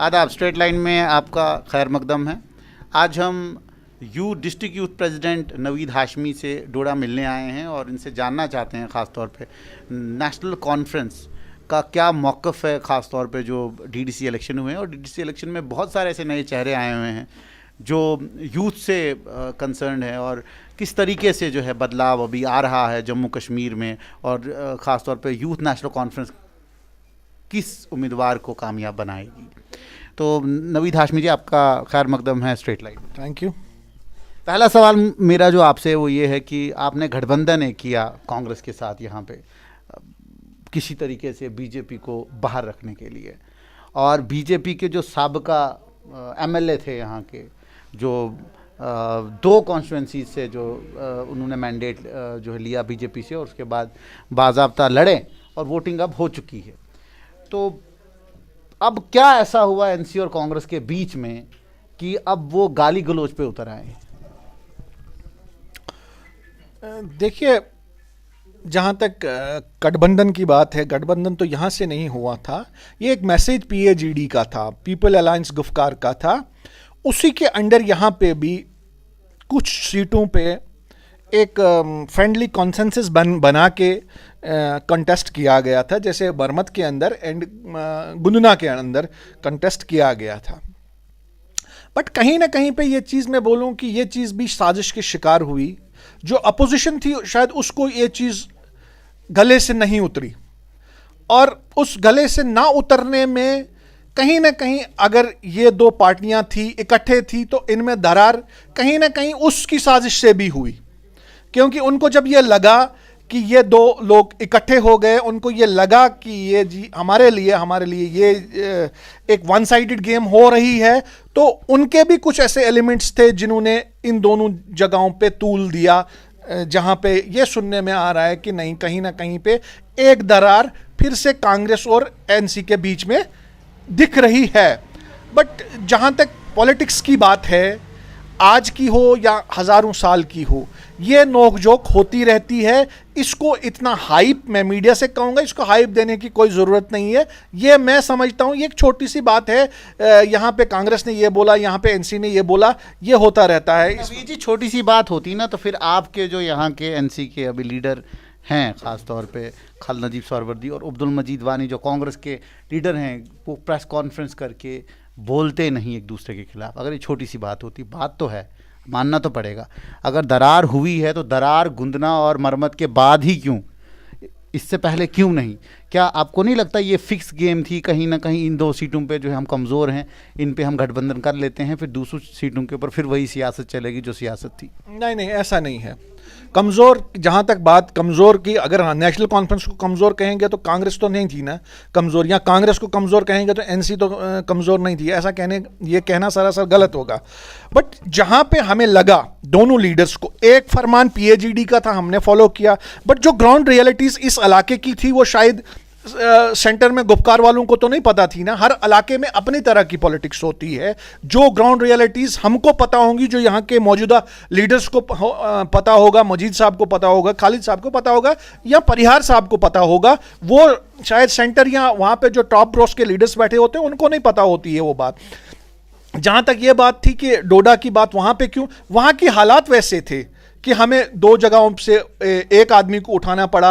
आदाब। Straight line में आपका खैर मकदम है। आज हम district youth president Naveed Hashmi से डोडा मिलने आए हैं और इनसे जानना चाहते हैं ख़ास तौर पे नेशनल कॉन्फ्रेंस का क्या मौक़िफ़ है, ख़ास तौर पे जो डीडीसी इलेक्शन हुए हैं। और डीडीसी इलेक्शन में बहुत सारे ऐसे नए चेहरे आए हुए हैं जो यूथ से कंसर्न है और किस तरीके से जो है बदलाव अभी आ रहा है जम्मू कश्मीर में, और ख़ास तौर पे यूथ नेशनल कॉन्फ्रेंस किस उम्मीदवार को कामयाब बनाएगी। तो नवीद हाशमी जी, आपका खैर मकदम है स्ट्रेट लाइन। Thank you. पहला सवाल मेरा जो आपसे वो ये है कि आपने गठबंधन किया कांग्रेस के साथ यहाँ पे किसी तरीके से बीजेपी को बाहर रखने के लिए, और बीजेपी के जो साबका एमएलए थे यहाँ के, जो दो कॉन्स्टिट्यूंसी से जो उन्होंने मैंडेट जो है लिया बीजेपी से और उसके बाद बाज़ाब्ता लड़े और वोटिंग अब हो चुकी है, तो अब क्या ऐसा हुआ एनसी और कांग्रेस के बीच में कि अब वो गाली गलौज पे उतर आए? देखिए, जहाँ तक गठबंधन की बात है, गठबंधन तो यहाँ से नहीं हुआ था। ये एक मैसेज पीएजीडी का था, पीपल अलायंस गुफ्कार का था। उसी के अंडर यहाँ पे भी कुछ सीटों पे एक फ्रेंडली कॉन्सेंसस बना के कंटेस्ट किया गया था, जैसे बरमत के अंदर एंड गुंदना के अंदर कंटेस्ट किया गया था। बट कहीं ना कहीं पे ये चीज़ मैं बोलूँ कि ये चीज़ भी साजिश के शिकार हुई। जो अपोजिशन थी शायद उसको ये चीज़ गले से नहीं उतरी, और उस गले से ना उतरने में कहीं ना कहीं अगर ये दो पार्टियां थी इकट्ठे थी तो इनमें दरार कहीं ना कहीं उसकी साजिश से भी हुई, क्योंकि उनको जब ये लगा कि ये दो लोग इकट्ठे हो गए, उनको ये लगा कि ये जी हमारे लिए ये एक वन साइडेड गेम हो रही है, तो उनके भी कुछ ऐसे एलिमेंट्स थे जिन्होंने इन दोनों जगहों पे तूल दिया, जहां पे ये सुनने में आ रहा है कि नहीं, कहीं ना कहीं पे एक दरार फिर से कांग्रेस और एनसी के बीच में दिख रही है। बट जहां तक पॉलिटिक्स की बात है, आज की हो या हज़ारों साल की हो, ये नोकझोंक होती रहती है। इसको इतना हाइप, मैं मीडिया से कहूँगा, इसको हाइप देने की कोई ज़रूरत नहीं है। ये मैं समझता हूँ ये एक छोटी सी बात है। यहाँ पे कांग्रेस ने ये बोला, यहाँ पे एनसी ने ये बोला, ये होता रहता है। ये जी छोटी सी बात होती ना, तो फिर आपके जो यहाँ के एनसी के अभी लीडर हैं, ख़ास तौर पे खालिद नजीब सरवर्दी और अब्दुल मजीद वानी जो कांग्रेस के लीडर हैं, वो प्रेस कॉन्फ्रेंस करके बोलते नहीं एक दूसरे के खिलाफ। अगर ये छोटी सी बात होती, बात तो है, मानना तो पड़ेगा। अगर दरार हुई है तो दरार गुंदना और मरम्मत के बाद ही क्यों, इससे पहले क्यों नहीं? क्या आपको नहीं लगता ये फिक्स गेम थी कहीं ना कहीं? इन दो सीटों पे जो है हम कमज़ोर हैं, इन पे हम गठबंधन कर लेते हैं, फिर दूसरी सीटों के ऊपर फिर वही सियासत चलेगी जो सियासत थी। नहीं, ऐसा नहीं है। कमज़ोर, जहाँ तक बात कमज़ोर की, अगर नेशनल कॉन्फ्रेंस को कमज़ोर कहेंगे तो कांग्रेस तो नहीं थी ना कमज़ोर, या कांग्रेस को कमज़ोर कहेंगे तो एनसी तो कमज़ोर नहीं थी। ऐसा ये कहना सरासर गलत होगा। बट जहाँ पे हमें लगा दोनों लीडर्स को, एक फरमान पीएजीडी का था, हमने फॉलो किया, बट जो ग्राउंड रियलिटीज़ इस इलाके की थी वो शायद सेंटर में गुफ्कार वालों को तो नहीं पता थी ना। हर इलाके में अपनी तरह की पॉलिटिक्स होती है। जो ग्राउंड रियलिटीज़ हमको पता होंगी, जो यहाँ के मौजूदा लीडर्स को पता होगा, मजीद साहब को पता होगा, खालिद साहब को पता होगा, या परिहार साहब को पता होगा, वो शायद सेंटर या वहाँ पे जो टॉप ब्रोस के लीडर्स बैठे होते हैं उनको नहीं पता होती है वो बात। जहाँ तक ये बात थी कि डोडा की बात, वहाँ पे क्यों, वहाँ की हालात वैसे थे कि हमें दो जगहों से एक आदमी को उठाना पड़ा।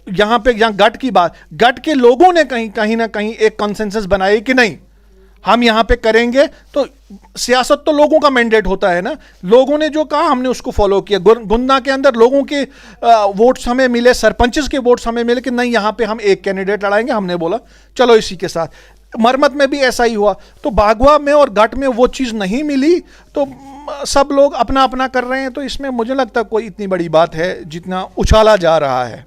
यहाँ गट की बात, गट के लोगों ने कहीं ना कहीं एक कंसेंसस बनाई कि नहीं, हम यहाँ पे करेंगे। तो सियासत तो लोगों का मैंडेट होता है ना, लोगों ने जो कहा हमने उसको फॉलो किया। गुंदना के अंदर लोगों के वोट्स हमें मिले, सरपंचेस के वोट्स हमें मिले कि नहीं, यहाँ पे हम एक कैंडिडेट लड़ाएंगे, हमने बोला चलो इसी के साथ। मरमत में भी ऐसा ही हुआ। तो बागवा में और घाट में वो चीज़ नहीं मिली, तो सब लोग अपना अपना कर रहे हैं। तो इसमें मुझे लगता कोई इतनी बड़ी बात है जितना उछाला जा रहा है।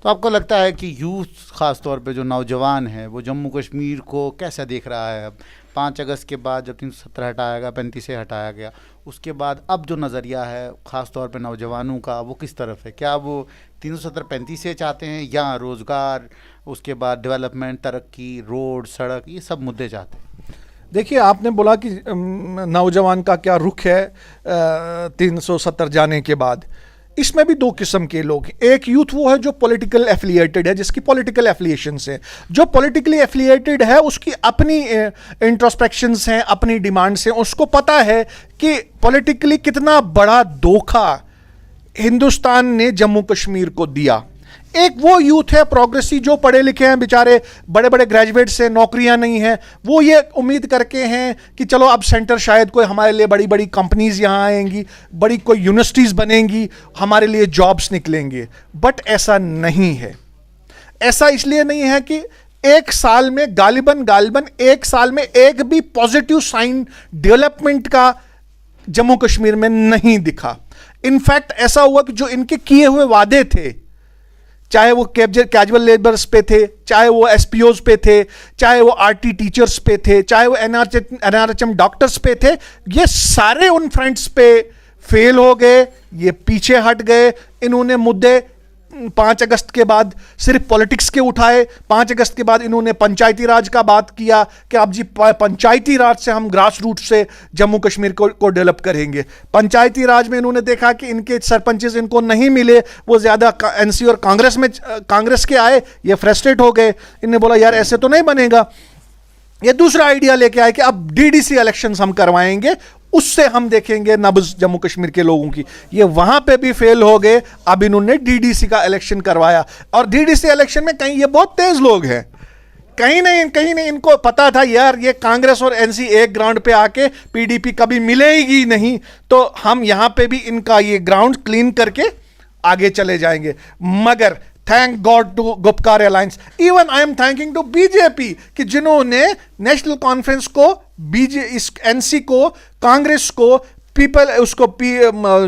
तो आपको लगता है कि यूथ ख़ास तौर पे जो नौजवान है वो जम्मू कश्मीर को कैसा देख रहा है? अब 5 अगस्त के बाद जब 370 हटाया गया, 35 से हटाया गया, उसके बाद अब जो नज़रिया है ख़ास तौर पे नौजवानों का, वो किस तरफ है? क्या वो 370-35 से चाहते हैं, या रोज़गार, उसके बाद डेवलपमेंट, तरक्की, रोड, सड़क, ये सब मुद्दे चाहते हैं? देखिए, आपने बोला कि नौजवान का क्या रुख है 370 जाने के बाद। इसमें भी दो किस्म के लोग हैं। एक यूथ वो है जो पॉलिटिकल एफिलिएटेड है, जिसकी पॉलिटिकल एफिलिएशंस है। जो पॉलिटिकली एफिलिएटेड है उसकी अपनी इंट्रोस्पेक्शंस हैं, अपनी डिमांड्स हैं, उसको पता है कि पॉलिटिकली कितना बड़ा धोखा हिंदुस्तान ने जम्मू कश्मीर को दिया। एक वो यूथ है प्रोग्रेसिव, जो पढ़े लिखे हैं, बेचारे बड़े बड़े ग्रेजुएट्स हैं, नौकरियां नहीं हैं, वो ये उम्मीद करके हैं कि चलो अब सेंटर शायद कोई हमारे लिए बड़ी बड़ी कंपनीज यहाँ आएंगी, बड़ी कोई यूनिवर्सिटीज़ बनेंगी, हमारे लिए जॉब्स निकलेंगे। बट ऐसा नहीं है। ऐसा इसलिए नहीं है कि एक साल में गालिबन एक साल में एक भी पॉजिटिव साइन डेवलपमेंट का जम्मू कश्मीर में नहीं दिखा। इनफैक्ट ऐसा हुआ कि जो इनके किए हुए वादे थे, चाहे वो कैजुअल लेबर्स पे थे, चाहे वो एसपीओज पे थे, चाहे वो आरटी टीचर्स पे थे, चाहे वो एनआरएचएम डॉक्टर्स पे थे, ये सारे उन फ्रंट्स पे फेल हो गए, ये पीछे हट गए। इन्होंने मुद्दे 5 अगस्त के बाद सिर्फ पॉलिटिक्स के उठाए। 5 अगस्त के बाद इन्होंने पंचायती राज का बात किया कि अब जी पंचायती राज से हम ग्रास रूट से जम्मू कश्मीर को डेवलप करेंगे। पंचायती राज में इन्होंने देखा कि इनके सरपंचेस इनको नहीं मिले, वो ज़्यादा एनसी और कांग्रेस के आए, ये फ्रस्ट्रेट हो गए। इन्होंने बोला यार ऐसे तो नहीं बनेगा। ये दूसरा आइडिया लेके आए कि अब डीडीसी इलेक्शंस हम करवाएंगे, उससे हम देखेंगे नब्ज जम्मू कश्मीर के लोगों की। ये वहां पे भी फेल हो गए। अब इन्होंने डीडीसी का इलेक्शन करवाया, और डीडीसी इलेक्शन में कहीं ये बहुत तेज लोग हैं, कहीं नहीं इनको पता था यार ये कांग्रेस और एनसी एक ग्राउंड पे आके पीडीपी कभी मिलेगी नहीं, तो हम यहां पे भी इनका ये ग्राउंड क्लीन करके आगे चले जाएंगे। मगर thank God to Gupkar alliance, even I am thanking to BJP कि जिन्होंने नेशनल कॉन्फ्रेंस को, इस एनसी को, कांग्रेस को, पीपल उसको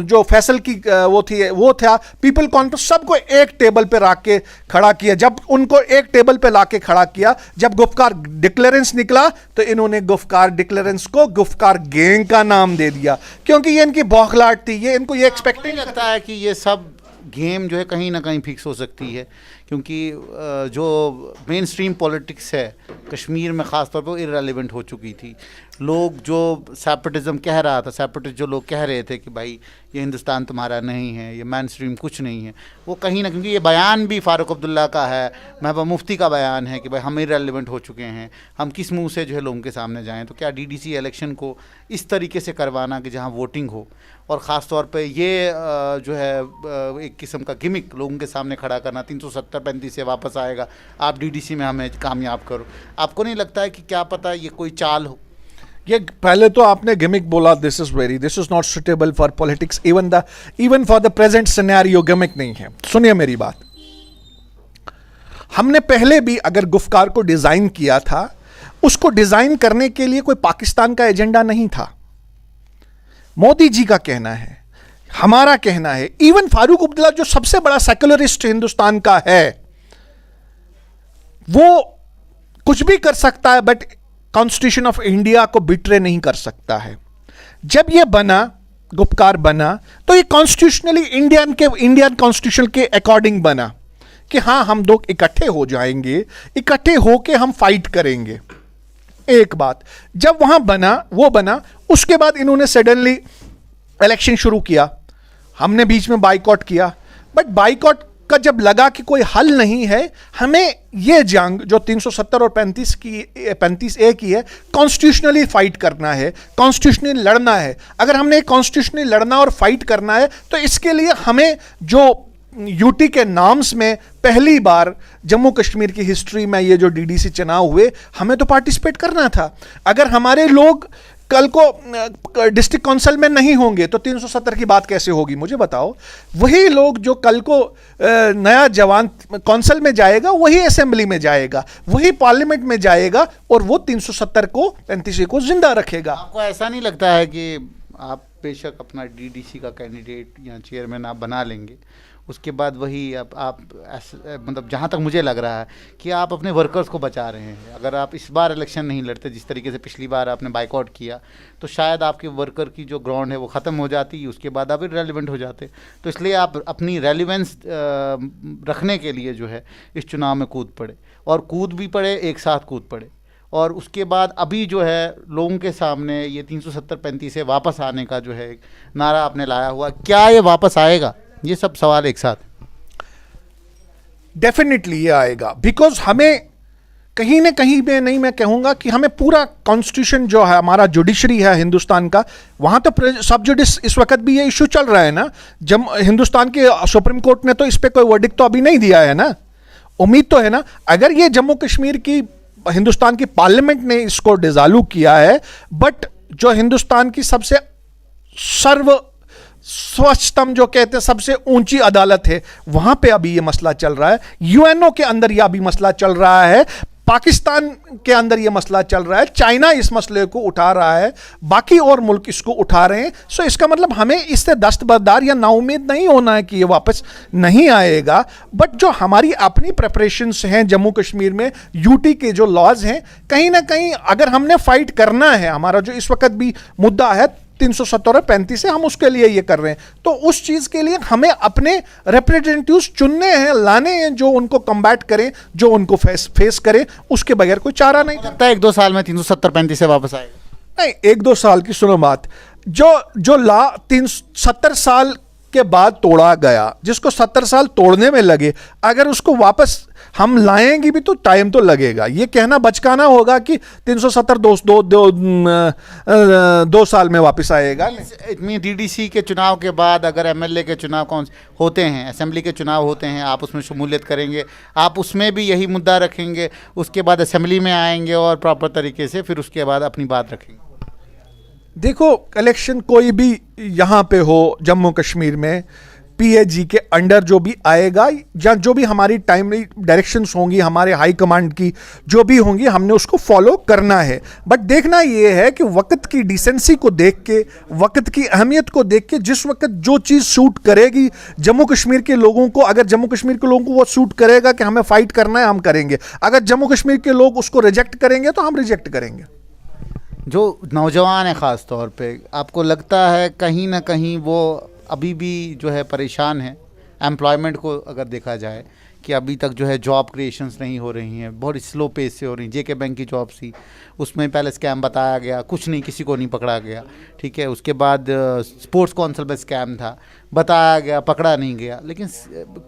जो फैसल की वो था पीपल कॉन्फ्रेंस, सबको एक टेबल पे रख के खड़ा किया। जब उनको एक टेबल पे लाके खड़ा किया, जब गुफ्कार डिक्लेरेंस निकला, तो इन्होंने गुफ्कार डिक्लेरेंस को गुफ्कार गैंग का नाम दे दिया, क्योंकि ये इनकी बौखलाहट थी। ये इनको ये एक्सपेक्ट नहीं लगता है कि ये सब गेम जो है कहीं ना कहीं फिक्स हो सकती है, क्योंकि जो मेन स्ट्रीम पॉलिटिक्स है कश्मीर में ख़ास तौर पर इररेलेवेंट हो चुकी थी। लोग जो सेपरेटिज्म कह रहा था, सेपरेटिस्ट जो लोग कह रहे थे कि भाई ये हिंदुस्तान तुम्हारा नहीं है, ये मेन स्ट्रीम कुछ नहीं है, वो कहीं ना, क्योंकि ये बयान भी फारूक अब्दुल्ला का है, महबूबा मुफ्ती का बयान है कि भाई हम इररेलेवेंट हो चुके हैं, हम किस मुंह से जो है लोगों के सामने जाएं। तो क्या डीडीसी इलेक्शन को इस तरीके से करवाना कि जहां वोटिंग हो, और ख़ास तौर पे ये जो है एक किस्म का गिमिक लोगों के सामने खड़ा करना, 370-35 से वापस आएगा, आप डीडीसी में हमें कामयाब करो, आपको नहीं लगता है कि क्या पता ये कोई चाल हो? ये पहले तो आपने गिमिक बोला, this is not suitable for politics, even for the present scenario gimmick नहीं है। सुनिए मेरी बात, हमने पहले भी अगर गुफ्कार को डिजाइन किया था, उसको डिजाइन करने के लिए कोई पाकिस्तान का एजेंडा नहीं था। मोदी जी का कहना है, हमारा कहना है, इवन फारूक अब्दुल्ला जो सबसे बड़ा सेक्युलरिस्ट हिंदुस्तान का है, वो कुछ भी कर सकता है, बट कॉन्स्टिट्यूशन ऑफ इंडिया को बिट्रे नहीं कर सकता है। जब यह बना, गुपकार बना, तो ये कॉन्स्टिट्यूशनली इंडियन कॉन्स्टिट्यूशन के अकॉर्डिंग बना कि हां हम दो इकट्ठे हो जाएंगे, इकट्ठे होके हम फाइट करेंगे। एक बात जब वहां बना, वो बना, उसके बाद इन्होंने सडनली इलेक्शन शुरू किया, हमने बीच में बाइकआउट किया। बट बाइकआउट का जब लगा कि कोई हल नहीं है, हमें ये जंग जो 370 और 35A की है, कॉन्स्टिट्यूशनली फाइट करना है, कॉन्स्टिट्यूशनली लड़ना है। अगर हमने कॉन्स्टिट्यूशनली लड़ना और फाइट करना है, तो इसके लिए हमें जो यूटी के नाम्स में पहली बार जम्मू कश्मीर की हिस्ट्री में ये जो डीडीसी चुनाव हुए, हमें तो पार्टिसिपेट करना था। अगर हमारे लोग कल को डिस्ट्रिक्ट काउंसिल में नहीं होंगे तो 370 की बात कैसे होगी, मुझे बताओ। वही लोग जो कल को नया जवान काउंसिल में जाएगा, वही असेंबली में जाएगा, वही पार्लियामेंट में जाएगा, और वो 370 को 35 को जिंदा रखेगा। आपको ऐसा नहीं लगता है कि आप बेशक अपना डीडीसी का कैंडिडेट या चेयरमैन आप बना लेंगे, उसके बाद वही आप मतलब जहाँ तक मुझे लग रहा है कि आप अपने वर्कर्स को बचा रहे हैं। अगर आप इस बार इलेक्शन नहीं लड़ते, जिस तरीके से पिछली बार आपने बाइकआउट किया, तो शायद आपके वर्कर की जो ग्राउंड है वो ख़त्म हो जाती, उसके बाद आप इररिलेवेंट हो जाते। तो इसलिए आप अपनी रेलिवेंस रखने के लिए जो है इस चुनाव में कूद पड़े, और कूद भी पड़े, एक साथ कूद पड़े। और उसके बाद अभी जो है लोगों के सामने ये 370-35 से वापस आने का जो है नारा आपने लाया हुआ, क्या ये वापस आएगा? ये सब सवाल एक साथ। डेफिनेटली ये आएगा, बिकॉज हमें कहीं ना कहीं में नहीं, मैं कहूंगा कि हमें पूरा कॉन्स्टिट्यूशन जो है, हमारा जुडिशरी है हिंदुस्तान का, वहां तो सब जुडिस इस वक्त भी ये इशू चल रहा है ना। जब हिंदुस्तान के सुप्रीम कोर्ट ने तो इस पे कोई वर्डिक्ट तो अभी नहीं दिया है ना, उम्मीद तो है ना। अगर ये जम्मू कश्मीर की हिंदुस्तान की पार्लियामेंट ने इसको डिसॉल्व किया है, बट जो हिंदुस्तान की सबसे स्वच्छतम जो कहते हैं सबसे ऊंची अदालत है, वहां पे अभी ये मसला चल रहा है। यूएनओ के अंदर यह अभी मसला चल रहा है, पाकिस्तान के अंदर यह मसला चल रहा है, चाइना इस मसले को उठा रहा है, बाकी और मुल्क इसको उठा रहे हैं। सो इसका मतलब हमें इससे दस्तबरदार या नाउम्मीद नहीं होना है कि ये वापस नहीं आएगा। बट जो हमारी अपनी प्रेपरेशंस हैं जम्मू कश्मीर में, यूटी के जो लॉज हैं, कहीं ना कहीं अगर हमने फाइट करना है, हमारा जो इस वक्त भी मुद्दा है 370 और 35 है, हम उसके लिए ये कर रहे हैं, तो उस चीज के लिए हमें अपने रिप्रेजेंटेटिव्स चुनने हैं, लाने हैं, जो उनको कम्बैट करें, जो उनको फेस करें। उसके बगैर कोई चारा नहीं लगता है 1-2 साल में 370-35 से वापस आएगा? नहीं, 1-2 साल की सुनो बात, जो ला 370 साल के बाद तोड़ा गया, जिसको 70 साल तोड़ने में लगे, अगर उसको वापस हम लाएंगे भी तो टाइम तो लगेगा। ये कहना बचकाना होगा कि 370 दो साल में वापस आएगा। डीडीसी के चुनाव के बाद अगर एमएलए के चुनाव कौन होते हैं, असेंबली के चुनाव होते हैं, आप उसमें शमूलियत करेंगे, आप उसमें भी यही मुद्दा रखेंगे, उसके बाद असेंबली में आएंगे और प्रॉपर तरीके से फिर उसके बाद अपनी बात रखेंगे? देखो, इलेक्शन कोई भी यहाँ पे हो जम्मू कश्मीर में, पीएजी के अंडर जो भी आएगा, या जो भी हमारी टाइमली डायरेक्शंस होंगी हमारे हाई कमांड की, जो भी होंगी, हमने उसको फॉलो करना है। बट देखना ये है कि वक्त की डिसेंसी को देख के, वक्त की अहमियत को देख के, जिस वक्त जो चीज़ सूट करेगी जम्मू कश्मीर के लोगों को, अगर जम्मू कश्मीर के लोगों को वो सूट करेगा कि हमें फाइट करना है, हम करेंगे। अगर जम्मू कश्मीर के लोग उसको रिजेक्ट करेंगे तो हम रिजेक्ट करेंगे। जो नौजवान है ख़ास तौर पे, आपको लगता है कहीं ना कहीं वो अभी भी जो है परेशान है? एम्प्लॉयमेंट को अगर देखा जाए कि अभी तक जो है जॉब क्रिएशंस नहीं हो रही हैं, बहुत स्लो पेस से हो रही हैं। जेके बैंक की जॉब थी, उसमें पहले स्कैम बताया गया, कुछ नहीं, किसी को नहीं पकड़ा गया, ठीक है। उसके बाद स्पोर्ट्स काउंसिल में स्कैम था, बताया गया, पकड़ा नहीं गया, लेकिन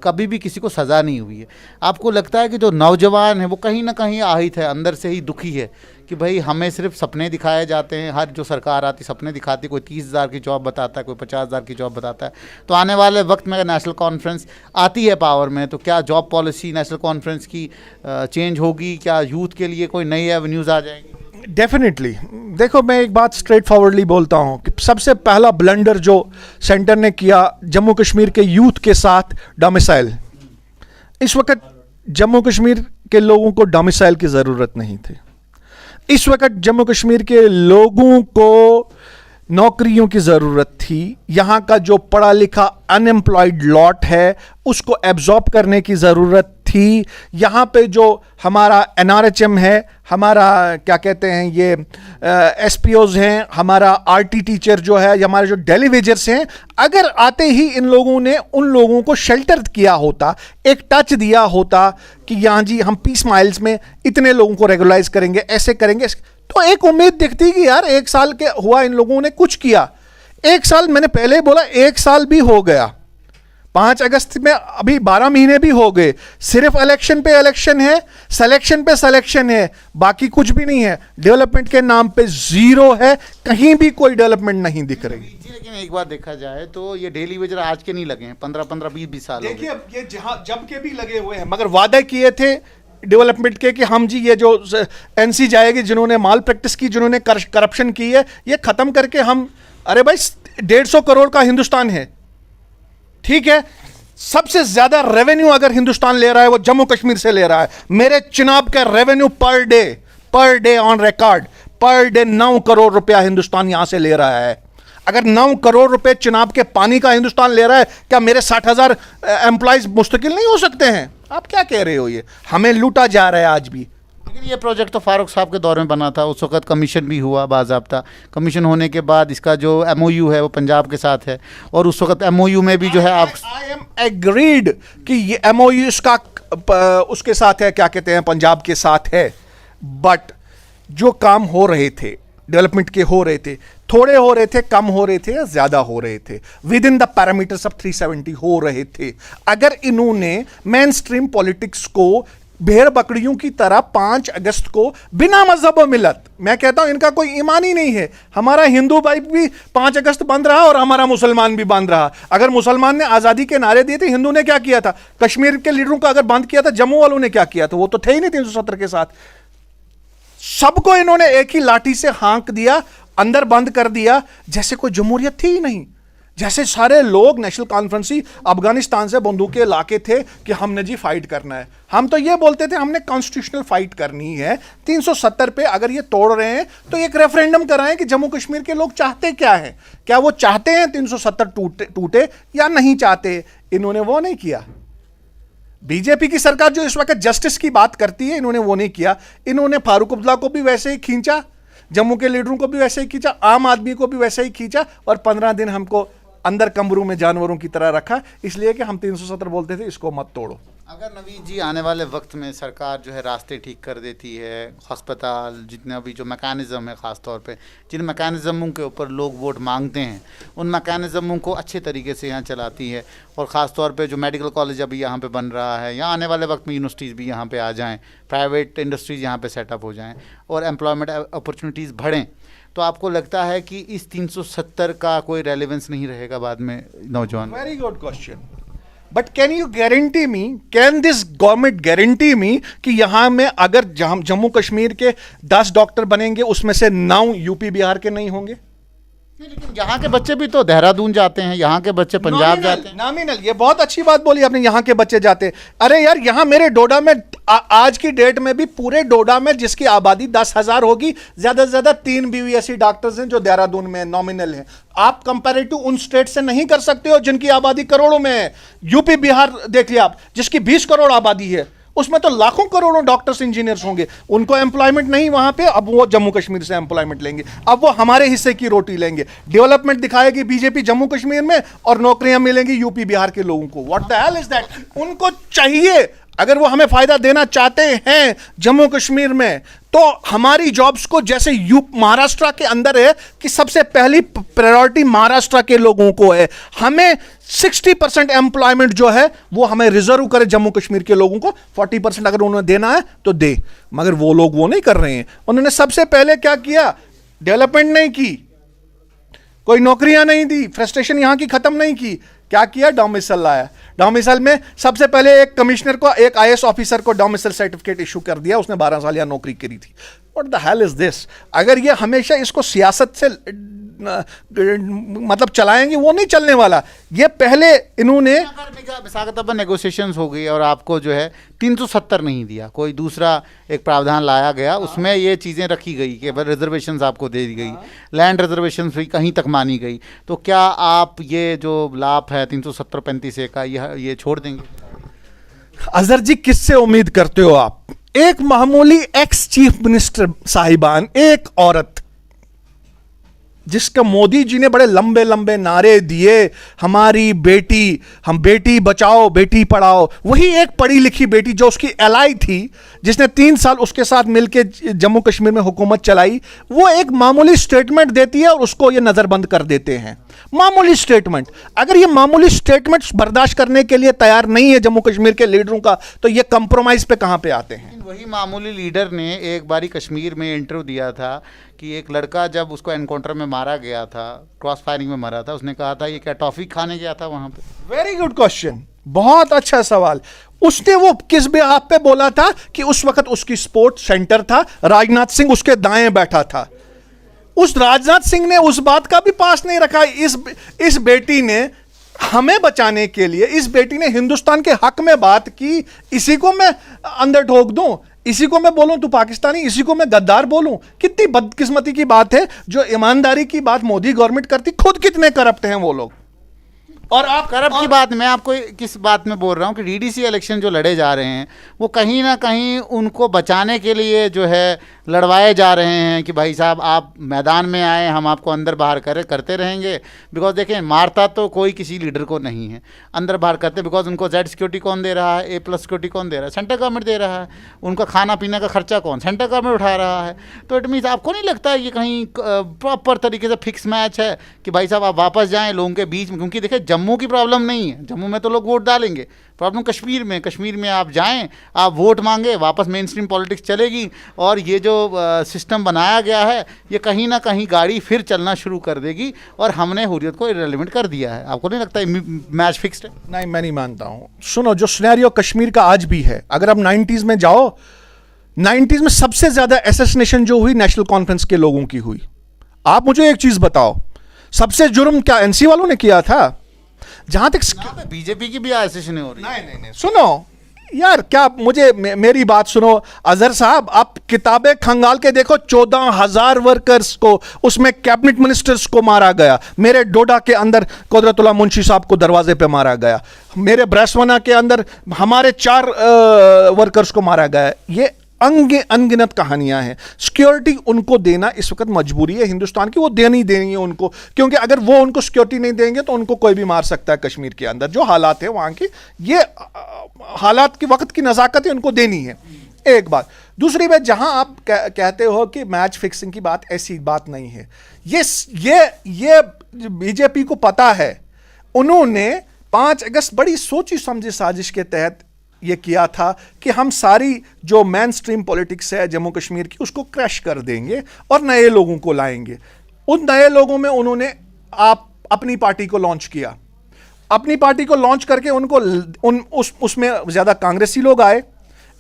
कभी भी किसी को सज़ा नहीं हुई है। आपको लगता है कि जो नौजवान है वो कहीं ना कहीं आहित है, अंदर से ही दुखी है कि भाई हमें सिर्फ सपने दिखाए जाते हैं, हर जो सरकार आती सपने दिखाती, कोई 30,000 की जॉब बताता है, कोई 50,000 की जॉब बताता है। तो आने वाले वक्त में अगर नेशनल कॉन्फ्रेंस आती है पावर में, तो क्या जॉब पॉलिसी नेशनल कॉन्फ्रेंस की चेंज होगी? क्या यूथ के लिए कोई नई एवेन्यूज़ आ जाएंगी? डेफिनेटली। देखो, मैं एक बात स्ट्रेट फॉरवर्डली बोलता हूँ कि सबसे पहला ब्लंडर जो सेंटर ने किया जम्मू कश्मीर के यूथ के साथ, डोमिसाइल। इस वक्त जम्मू कश्मीर के लोगों को डोमिसाइल की ज़रूरत नहीं थी। इस वक्त जम्मू कश्मीर के लोगों को नौकरियों की ज़रूरत थी। यहाँ का जो पढ़ा लिखा अनएम्प्लॉयड लॉट है उसको एब्जॉर्ब करने की ज़रूरत थी। यहाँ पे जो हमारा एनआरएचएम है, हमारा क्या कहते हैं ये एसपीओज हैं, हमारा आरटी टीचर जो है, या हमारे जो डेली वेजर्स हैं, अगर आते ही इन लोगों ने उन लोगों को शेल्टर किया होता, एक टच दिया होता कि यहाँ जी हम 20 माइल्स में इतने लोगों को रेगुलाइज करेंगे, ऐसे करेंगे, तो एक उम्मीद दिखती कि यार 1 साल के हुआ, इन लोगों ने कुछ किया। 1 साल, मैंने पहले बोला 1 साल भी हो गया, 5 अगस्त में अभी 12 महीने भी हो गए, सिर्फ इलेक्शन पे इलेक्शन है, सिलेक्शन पे सिलेक्शन है, बाकी कुछ भी नहीं है। डेवलपमेंट के नाम पे जीरो है, कहीं भी कोई डेवलपमेंट नहीं दिख रही। लेकिन एक बार देखा जाए तो ये डेली वेजर आज के नहीं लगे हैं, 15-15, 20-20 साल। देखिए, ये जहां जब के भी लगे हुए हैं, मगर वादे किए थे डेवलपमेंट के कि हम जी ये जो एनसी जाएगी, जिन्होंने माल प्रैक्टिस की, जिन्होंने करप्शन की है, ये खत्म करके हम, अरे भाई 150 करोड़ का हिंदुस्तान है, ठीक है, सबसे ज्यादा रेवेन्यू अगर हिंदुस्तान ले रहा है वो जम्मू कश्मीर से ले रहा है। मेरे चिनाब का revenue per day on record, per day 9 crore रुपया हिंदुस्तान यहां से ले रहा है। अगर 9 करोड़ रुपए चिनाब के पानी का हिंदुस्तान ले रहा है, क्या मेरे 60,000 एम्प्लॉयज मुस्तकिल नहीं हो सकते हैं? आप क्या कह रहे हो? ये हमें लूटा जा रहा है आज भी। लेकिन ये प्रोजेक्ट तो फारूक साहब के दौर में बना था, उस वक्त कमीशन भी हुआ, बाज़ाब्ता कमीशन होने के बाद इसका जो एमओयू है वो पंजाब के साथ है, और उस वक्त एमओयू में भी जो है आप, आई एम एग्रीड कि ये एमओयू इसका उसके साथ है, क्या कहते हैं, पंजाब के साथ है, बट जो काम हो रहे थे डेवलपमेंट के हो रहे थे, थोड़े हो रहे थे, कम हो रहे थे या ज्यादा हो रहे थे, with in the parameters of 370 हो रहे थे। अगर इन्होंने मेन स्ट्रीम पॉलिटिक्स को भेड़ बकरियों की तरह 5 अगस्त को बिना मजहब व मिलत, मैं कहता हूं इनका कोई ईमान ही नहीं है। हमारा हिंदू भाई भी 5 अगस्त बंद रहा और हमारा मुसलमान भी बंद रहा। अगर मुसलमान ने आजादी के नारे दिए थे, हिंदू ने क्या किया था? कश्मीर के लीडरों को अगर बंद किया था, जम्मू वालों ने क्या किया था? वो तो थे ही नहीं 370 के साथ। सबको इन्होंने एक ही लाठी से हाँक दिया, अंदर बंद कर दिया, जैसे कोई जमहूरियत थी ही नहीं। जैसे सारे लोग नेशनल कॉन्फ्रेंस ही अफगानिस्तान से बंदूकें लाके थे कि हमने जी फाइट करना है। हम तो ये बोलते थे हमने कॉन्स्टिट्यूशनल फाइट करनी है। 370 पे अगर ये तोड़ रहे हैं तो एक रेफरेंडम कराएं कि जम्मू कश्मीर के लोग चाहते क्या हैं, क्या वो चाहते हैं 370 टूटे या नहीं चाहते। इन्होंने वो नहीं किया। बीजेपी की सरकार जो इस वक्त जस्टिस की बात करती है, इन्होंने वो नहीं किया। इन्होंने फारूक अब्दुल्ला को भी वैसे ही खींचा, जम्मू के लीडरों को भी वैसे ही खींचा, आम आदमी को भी वैसे ही खींचा, और 15 दिन हमको अंदर कमरू में जानवरों की तरह रखा, इसलिए कि हम 370 बोलते थे इसको मत तोड़ो। अगर नवीद जी आने वाले वक्त में सरकार जो है रास्ते ठीक कर देती है, अस्पताल, जितने भी जो मैकेनिज़्म है, ख़ास तौर पे जिन मैकेनिज़्मों के ऊपर लोग वोट मांगते हैं, उन मैकेनिज़्मों को अच्छे तरीके से यहाँ चलाती है, और ख़ास तौर पे जो मेडिकल कॉलेज अभी यहाँ पे बन रहा है, या आने वाले वक्त में यूनिवर्सिटीज़ भी यहाँ पे आ जाएँ, प्राइवेट इंडस्ट्रीज़ यहाँ पे सेटअप हो जाएँ और एम्प्लॉयमेंट अपॉर्चुनिटीज़ बढ़ें, तो आपको लगता है कि इस 370 का कोई रेलेवेंस नहीं रहेगा बाद में नौजवान? Very good question, but can you guarantee me, can this government guarantee me कि यहां में अगर जम्मू कश्मीर के 10 डॉक्टर बनेंगे उसमें से 9 यूपी बिहार के नहीं होंगे? लेकिन यहाँ के बच्चे भी तो देहरादून जाते हैं, यहाँ के बच्चे पंजाब जाते हैं। नॉमिनल, ये बहुत अच्छी बात बोली आपने, यहाँ के बच्चे जाते हैं। अरे यार, यहाँ मेरे डोडा में आज की डेट में भी पूरे डोडा में जिसकी आबादी 10,000 होगी, ज्यादा से ज्यादा 3 BVSC डॉक्टर्स हैं जो देहरादून में नॉमिनल हैं। आप कंपैरेटिव उन स्टेट से नहीं कर सकते हो जिनकी आबादी करोड़ों में है। यूपी बिहार देखिए आप, जिसकी 20 करोड़ आबादी है, उसमें तो लाखों करोड़ों डॉक्टर्स इंजीनियर्स होंगे, उनको एम्प्लॉयमेंट नहीं वहां पे, अब वो जम्मू कश्मीर से एम्प्लॉयमेंट लेंगे, अब वो हमारे हिस्से की रोटी लेंगे। डेवलपमेंट दिखाएगी बीजेपी जम्मू कश्मीर में और नौकरियां मिलेंगी यूपी बिहार के लोगों को। What the hell is that? उनको चाहिए, अगर वो हमें फायदा देना चाहते हैं जम्मू कश्मीर में, तो हमारी जॉब्स को, जैसे महाराष्ट्र के अंदर है कि सबसे पहली प्रायोरिटी महाराष्ट्र के लोगों को है, हमें 60% एम्प्लॉयमेंट जो है वो हमें रिजर्व करे जम्मू कश्मीर के लोगों को। 40% अगर उन्होंने देना है तो दे, मगर वो लोग वो नहीं कर रहे हैं। उन्होंने सबसे पहले क्या किया? डेवलपमेंट नहीं की, कोई नौकरियां नहीं दी, फ्रस्ट्रेशन यहां की खत्म नहीं की। क्या किया? डोमिसाइल लाया। डोमिसाइल में सबसे पहले एक कमिश्नर को, एक IAS ऑफिसर को डोमिसाइल सर्टिफिकेट इशू कर दिया, उसने 12 साल यहाँ नौकरी करी थी। What the hell is this? अगर ये हमेशा इसको सियासत से मतलब चलाएंगे, वो नहीं चलने वाला। ये पहले इन्होंने विशाखापट्टनम नेगोशिएशंस हो गई और आपको जो है 370 नहीं दिया, कोई दूसरा एक प्रावधान लाया गया, उसमें ये चीज़ें रखी गई कि रिजर्वेशंस आपको दे दी गई, लैंड रिजर्वेशंस भी कहीं तक मानी गई, तो क्या आप ये जो लाभ है 370-35 का ये छोड़ देंगे? अजहर जी, किससे उम्मीद करते हो आप? एक मामूली एक्स चीफ मिनिस्टर साहिबान, एक औरत जिसका मोदी जी ने बड़े लंबे लंबे नारे दिए, हमारी बेटी, हम बेटी बचाओ बेटी पढ़ाओ, वही एक पढ़ी लिखी बेटी जो उसकी एलाई थी, जिसने 3 साल उसके साथ मिलकर जम्मू कश्मीर में हुकूमत चलाई, वो एक मामूली स्टेटमेंट देती है और उसको ये नजरबंद कर देते हैं। मामूली स्टेटमेंट, अगर ये मामूली स्टेटमेंट बर्दाश्त करने के लिए तैयार नहीं है जम्मू कश्मीर के लीडरों का, तो ये कंप्रोमाइज पे कहां पे आते हैं? वही मामूली लीडर ने एक बारी कश्मीर में इंटरव्यू दिया था कि एक लड़का जब उसको एनकाउंटर में मारा गया था, क्रॉस फायरिंग में मरा था, उसने कहा था ये क्या टॉफी खाने गया था वहां पे? वेरी गुड क्वेश्चन, बहुत अच्छा सवाल। उसने वो किस बिहाफ पे बोला था कि उस वक्त उसकी स्पोर्ट्स सेंटर था, राजनाथ सिंह उसके दाएं बैठा था। उस राजनाथ सिंह ने उस बात का भी पास नहीं रखा। इस बेटी ने हमें बचाने के लिए, इस बेटी ने हिंदुस्तान के हक में बात की। इसी को मैं अंदर ठोक दूं, इसी को मैं बोलूं तू पाकिस्तानी, इसी को मैं गद्दार बोलूं? कितनी बदकिस्मती की बात है। जो ईमानदारी की बात मोदी गवर्नमेंट करती, खुद कितने करप्ट हैं वो लोग। और आप करप्ट की बात, मैं आपको किस बात में बोल रहा हूं कि DDC इलेक्शन जो लड़े जा रहे हैं वो कहीं ना कहीं उनको बचाने के लिए जो है लड़वाए जा रहे हैं कि भाई साहब आप मैदान में आए, हम आपको अंदर बाहर करते रहेंगे। बिकॉज देखें, मारता तो कोई किसी लीडर को नहीं है, अंदर बाहर करते, बिकॉज उनको जेड सिक्योरिटी कौन दे रहा है, A+ सिक्योरिटी कौन दे रहा है, सेंट्रल गवर्नमेंट दे रहा है। उनका खाना पीने का खर्चा कौन, सेंट्रल गवर्नमेंट उठा रहा है। तो इट मीन्स आपको नहीं लगता ये कहीं प्रॉपर तरीके से फिक्स मैच है कि भाई साहब आप वापस जाएं लोगों के बीच में? क्योंकि देखिए, जम्मू की प्रॉब्लम नहीं है, जम्मू में तो लोग वोट डालेंगे, प्रॉब्लम कश्मीर में आप जाएं, आप वोट मांगे, वापस मेन स्ट्रीम पॉलिटिक्स चलेगी, और ये जो सिस्टम बनाया गया है ये कहीं ना कहीं गाड़ी फिर चलना शुरू कर देगी, और हमने हुर्रियत को इररिलेवेंट कर दिया है। आपको नहीं लगता मैच फिक्स्ड है? नहीं, मैं नहीं मानता हूं। सुनो, जो सिनेरियो कश्मीर का आज भी है, अगर आप 90s में जाओ, 90s में सबसे ज्यादा असैसिनेशन जो हुई नेशनल कॉन्फ्रेंस के लोगों की हुई। आप मुझे एक चीज बताओ, सबसे जुर्म क्या एनसी वालों ने किया था? जहां तक बीजेपी की भी असैसिनेशन हो रही है। नहीं, सुनो यार, क्या मेरी बात सुनो अजहर साहब, आप किताबें खंगाल के देखो, 14,000 वर्कर्स को, उसमें कैबिनेट मिनिस्टर्स को मारा गया। मेरे डोडा के अंदर कुदरतुल्लाह मुंशी साहब को दरवाजे पे मारा गया। मेरे ब्रेसवाना के अंदर हमारे 4 वर्कर्स को मारा गया। ये अनगिनत कहानियां हैं। सिक्योरिटी उनको देना इस वक्त मजबूरी है हिंदुस्तान की, वो देनी है उनको, क्योंकि अगर वो उनको सिक्योरिटी नहीं देंगे तो उनको कोई भी मार सकता है। कश्मीर के अंदर जो हालात है वहां की, ये हालात की वक्त की नज़ाकत है, उनको देनी है। एक बात। दूसरी बात, जहां आप कहते हो कि मैच फिक्सिंग की बात, ऐसी बात नहीं है। ये बीजेपी को पता है, उन्होंने 5 अगस्त बड़ी सोची समझी साजिश के तहत ये किया था कि हम सारी जो मेन स्ट्रीम पॉलिटिक्स है जम्मू कश्मीर की, उसको क्रैश कर देंगे और नए लोगों को लाएंगे। उन नए लोगों में उन्होंने अपनी पार्टी को लॉन्च किया। अपनी पार्टी को लॉन्च करके उसमें ज़्यादा कांग्रेसी लोग आए।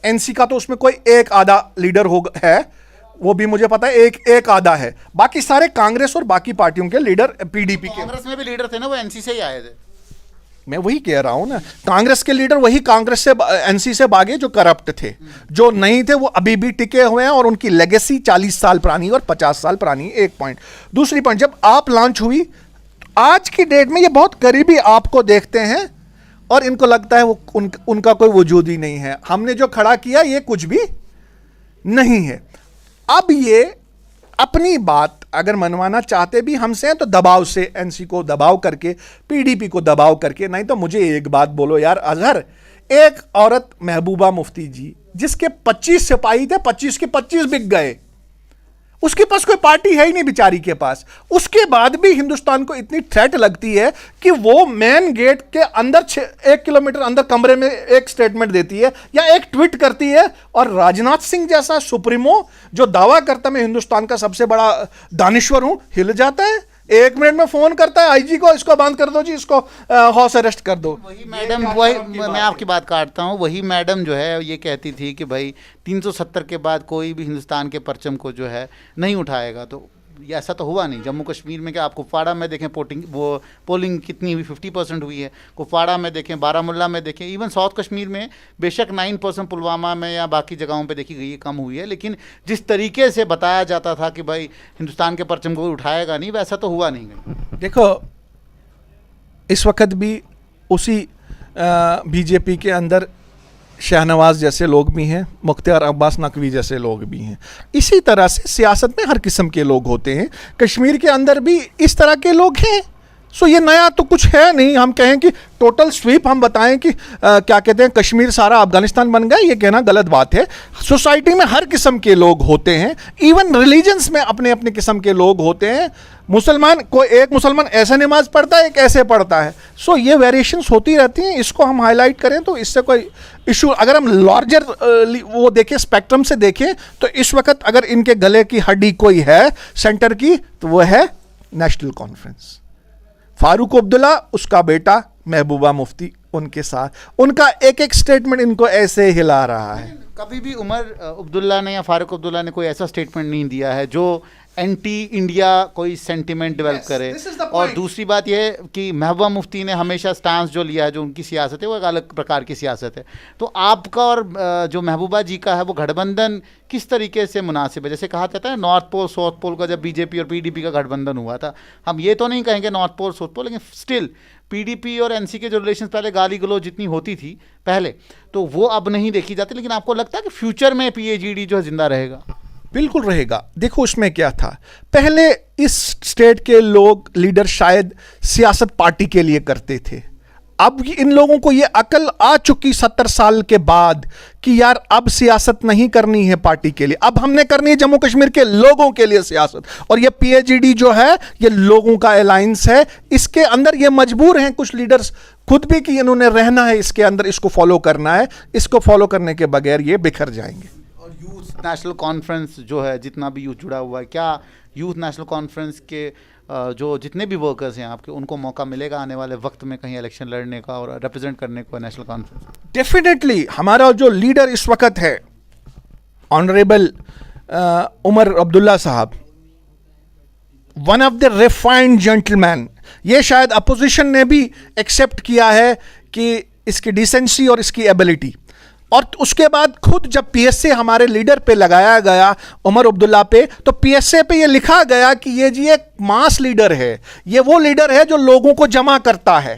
एनसी का तो उसमें कोई एक आधा लीडर है, वो भी मुझे पता है, एक आधा है। बाकी सारे कांग्रेस और बाकी पार्टियों के लीडर, पीडीपी के, कांग्रेस में भी लीडर थे ना, वो एनसी से ही आए थे। मैं वही कह रहा हूं ना, कांग्रेस के लीडर वही कांग्रेस से, एनसी से भागे जो करप्ट थे। जो नहीं थे वो अभी भी टिके हुए हैं, और उनकी लेगेसी 40 साल पुरानी और 50 साल पुरानी। एक पॉइंट। दूसरी पॉइंट, जब आप लॉन्च हुई, आज की डेट में ये बहुत करीबी आपको देखते हैं और इनको लगता है वो उनका कोई वजूद ही नहीं है। हमने जो खड़ा किया ये कुछ भी नहीं है। अब ये अपनी बात अगर मनवाना चाहते भी हमसे हैं तो दबाव से, एनसी को दबाव करके, पीडीपी को दबाव करके। नहीं तो मुझे एक बात बोलो यार अजहर, एक औरत महबूबा मुफ्ती जी, जिसके 25 सिपाही थे, 25 के 25 बिक गए, उसके पास कोई पार्टी है ही नहीं बेचारी के पास। उसके बाद भी हिंदुस्तान को इतनी थ्रेट लगती है कि वो मेन गेट के अंदर 1 किलोमीटर अंदर कमरे में एक स्टेटमेंट देती है या एक ट्वीट करती है, और राजनाथ सिंह जैसा सुप्रीमो जो दावा करता मैं हिंदुस्तान का सबसे बड़ा दानिश्वर हूं, हिल जाता है। 1 मिनट में फोन करता है आईजी को, इसको बंद कर दो जी, इसको हाउस अरेस्ट कर दो। वही मैडम, वही मैं आपकी बात काटता हूँ, वही मैडम जो है ये कहती थी कि भाई 370 के बाद कोई भी हिंदुस्तान के परचम को जो है नहीं उठाएगा। तो ऐसा तो हुआ नहीं। जम्मू कश्मीर में क्या, आप कुपवाड़ा में देखें पोलिंग कितनी हुई, 50% हुई है। कुपवाड़ा में देखें, बारामूला में देखें, इवन साउथ कश्मीर में बेशक 9%, पुलवामा में या बाकी जगहों पे देखी गई है कम हुई है, लेकिन जिस तरीके से बताया जाता था कि भाई हिंदुस्तान के परचम को उठाएगा नहीं, वैसा तो हुआ नहीं। देखो, इस वक्त भी उसी बीजेपी के अंदर शाहनवाज जैसे लोग भी हैं, मुख्तार अब्बास नकवी जैसे लोग भी हैं। इसी तरह से सियासत में हर किस्म के लोग होते हैं। कश्मीर के अंदर भी इस तरह के लोग हैं। सो ये नया तो कुछ है नहीं। हम कहें कि टोटल स्वीप हम बताएं कि क्या कहते हैं, कश्मीर सारा अफगानिस्तान बन गया, ये कहना गलत बात है। सोसाइटी में हर किस्म के लोग होते हैं, इवन रिलीजन्स में अपने अपने किस्म के लोग होते हैं। मुसलमान को, एक मुसलमान ऐसे नमाज पढ़ता है, एक ऐसे पढ़ता है। सो ये वेरिएशंस होती रहती हैं। इसको हम हाईलाइट करें तो इससे कोई इशू, अगर हम लार्जर वो देखें, स्पेक्ट्रम से देखें, तो इस वक्त अगर इनके गले की हड्डी कोई है सेंटर की, तो वो है नेशनल कॉन्फ्रेंस। फारूक अब्दुल्ला, उसका बेटा महबूबा मुफ्ती, उनके साथ उनका एक एक स्टेटमेंट इनको ऐसे हिला रहा है। कभी भी उमर अब्दुल्ला ने या फारूक अब्दुल्ला ने कोई ऐसा स्टेटमेंट नहीं दिया है जो एंटी इंडिया कोई सेंटिमेंट डेवलप करे। और दूसरी बात यह है कि महबूबा मुफ्ती ने हमेशा स्टांस जो लिया है, जो उनकी सियासत है, वो एक अलग प्रकार की सियासत है। तो आपका और जो महबूबा जी का है वो गठबंधन किस तरीके से मुनासिब है? जैसे कहा जाता है नॉर्थ पोल साउथ पोल का, जब बीजेपी और पीडीपी का गठबंधन हुआ था, हम ये तो नहीं कहेंगे नॉर्थ पोल साउथ पोल, लेकिन स्टिल पीडीपी और एनसी के जो रिलेशन पहले गाली गलौज जितनी होती थी पहले, तो वो अब नहीं देखी जाती। लेकिन आपको लगता है कि फ्यूचर में पीएजीडी जो है जिंदा रहेगा? बिल्कुल रहेगा। देखो उसमें क्या था, पहले इस स्टेट के लोग लीडर शायद सियासत पार्टी के लिए करते थे। अब इन लोगों को ये अकल आ चुकी 70 साल के बाद कि यार अब सियासत नहीं करनी है पार्टी के लिए, अब हमने करनी है जम्मू कश्मीर के लोगों के लिए सियासत। और ये पीएचईडी जो है ये लोगों का अलायंस है, इसके अंदर ये मजबूर हैं कुछ लीडर्स खुद भी कि इन्होंने रहना है इसके अंदर, इसको फॉलो करना है, इसको फॉलो करने के बगैर ये बिखर जाएंगे। और यूथ नेशनल कॉन्फ्रेंस जो है, जितना भी यूथ जुड़ा हुआ है, क्या यूथ नेशनल कॉन्फ्रेंस के जो जितने भी वर्कर्स हैं आपके, उनको मौका मिलेगा आने वाले वक्त में कहीं इलेक्शन लड़ने का और रिप्रेजेंट करने को नेशनल कॉन्फ्रेंस? डेफिनेटली हमारा जो लीडर इस वक्त है ऑनरेबल उमर अब्दुल्ला साहब, one of the refined gentleman, ये शायद अपोजिशन ने भी एक्सेप्ट किया है कि इसकी डिसेंसी और इसकी एबिलिटी। और उसके बाद खुद जब पीएसए हमारे लीडर पे लगाया गया, उमर अब्दुल्ला पे, तो पीएसए पे ये लिखा गया कि ये जी एक मास लीडर है, ये वो लीडर है जो लोगों को जमा करता है।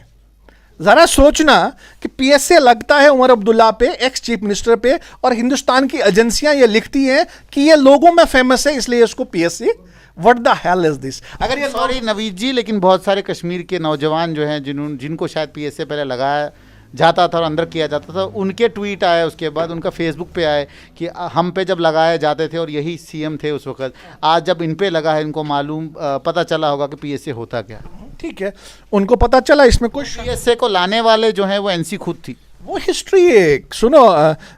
जरा सोचना कि पीएसए लगता है उमर अब्दुल्ला पे, एक्स चीफ मिनिस्टर पे, और हिंदुस्तान की एजेंसियां ये लिखती हैं कि ये लोगों में फेमस है, इसलिए इसको PSA. What the hell is this? अगर ये सॉरी नवीद जी, लेकिन बहुत सारे कश्मीर के नौजवान जो हैं जिनको शायद पीएसए पहले लगाया जाता था और अंदर किया जाता था, उनके ट्वीट आए, उसके बाद उनका फेसबुक पे आए कि हम पे जब लगाए जाते थे और यही सीएम थे उस वक्त, आज जब इन पे लगा है इनको मालूम पता चला होगा कि पीएसए होता क्या। ठीक है, उनको पता चला, इसमें कुछ पीएसए को लाने वाले जो हैं वो एनसी खुद थी। वो हिस्ट्री है, सुनो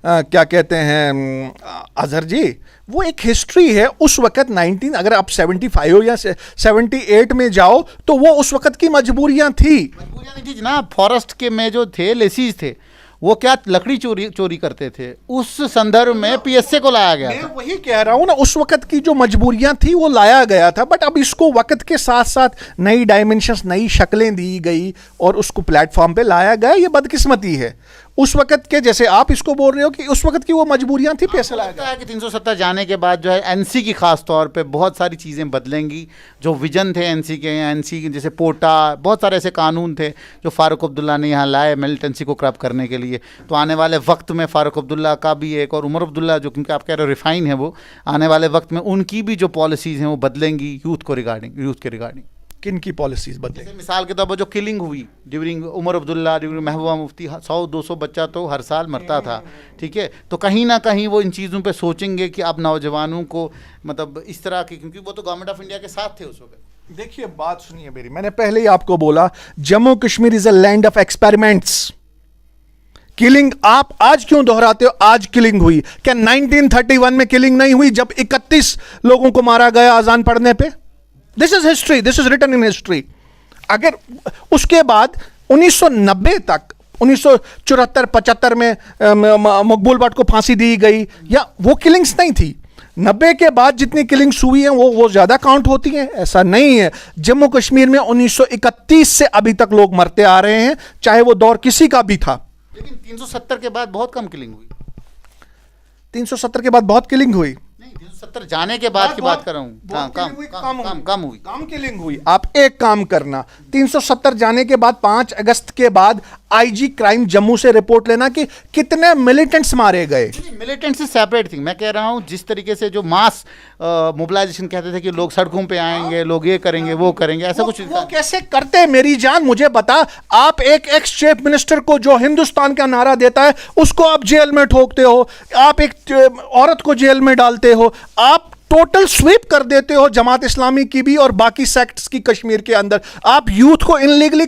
क्या कहते हैं अजहर जी, वो एक हिस्ट्री है। उस वक्त 19 अगर आप 75 या 78 में जाओ तो वो उस वक्त की मजबूरियां थी नहीं थी जनाब। फॉरेस्ट के में जो थे लेसीज थे, वो क्या लकड़ी चोरी करते थे, उस संदर्भ में पीएसए को लाया गया मैं था। वही कह रहा हूं ना, उस वक्त की जो मजबूरियां थी वो लाया गया था। बट अब इसको वक्त के साथ साथ नई डायमेंशंस, नई शक्लें दी गई और उसको प्लेटफॉर्म पे लाया गया। ये बदकिस्मती है उस वक्त के, जैसे आप इसको बोल रहे हो कि उस वक्त की वो मजबूरियां थी, पैसे लाया गया। कि 370 जाने के बाद जो है एनसी की खास तौर पे बहुत सारी चीज़ें बदलेंगी। जो विजन थे एनसी के, एनसी जैसे पोटा, बहुत सारे ऐसे कानून थे जो फारूक अब्दुल्ला ने यहाँ लाए मिलिटेंसी को क्रैप करने के लिए। तो आने वाले वक्त में फारूक अब्दुल्ला का भी एक, और उमर अब्दुल्ला जो क्योंकि आप कह रहे हो रिफाइन है, वो आने वाले वक्त में उनकी भी जो पॉलिसीज़ हैं वो बदलेंगी यूथ के रिगार्डिंग। किन की पॉलिसीज बदलेंगी? मिसाल के तौर पर जो किलिंग हुई ड्यूरिंग उमर अब्दुल्ला, ड्यूरिंग महबूबा मुफ्ती, 100-200 बच्चा तो हर साल मरता था। ठीक है, तो कहीं ना कहीं वो इन चीज़ों पे सोचेंगे कि अब नौजवानों को मतलब इस तरह की, क्योंकि वो तो गवर्नमेंट ऑफ इंडिया के साथ थे उस वक्त। देखिए बात सुनिए मेरी, मैंने पहले ही आपको बोला Jammu Kashmir is a land of experiments. Killing आप आज क्यों दोहराते हो? आज किलिंग हुई क्या 1931 में किलिंग नहीं हुई जब 31 लोगों को मारा गया अजान पढ़ने पे? This is history, this is written in history. अगर उसके बाद 1990 तक, 1974-75 में मकबूल भट्ट को फांसी दी गई, या वो किलिंग्स नहीं थी। 90 के बाद जितनी किलिंग्स हुई हैं वो ज़्यादा काउंट होती हैं? ऐसा नहीं है। जम्मू कश्मीर में 1931 से अभी तक लोग मरते आ रहे हैं, चाहे वो दौर किसी का भी था। लेकिन 370 के बाद बहुत कम किलिंग हुई। 370 के बाद बहुत किलिंग हुई? 370 जाने के बाद की बात कर रहा हूँ। कम किलिंग हुई। आप एक काम करना, 370 जाने के बाद 5 अगस्त के बाद आईजी क्राइम जम्मू से रिपोर्ट लेना कि कितने मिलिटेंट्स मारे गए। मिलिटेंट से सेपरेट थिंग मैं कह रहा हूँ, जिस तरीके से जो मास मोबिलाइजेशन कहते थे कि लोग सड़कों पे आएंगे, लोग ये करेंगे वो करेंगे, ऐसा कुछ वो कैसे करते हैं मेरी जान, मुझे बता। आप एक एक्स चीफ मिनिस्टर को जो हिंदुस्तान का नारा देता है उसको आप जेल में ठोकते हो, आप एक औरत को जेल में डालते हो, आप टोटल स्वीप कर देते हो जमात इस्लामी की भी और बाकी सेक्ट्स की कश्मीर के अंदर। आप यूथ को इनलीगली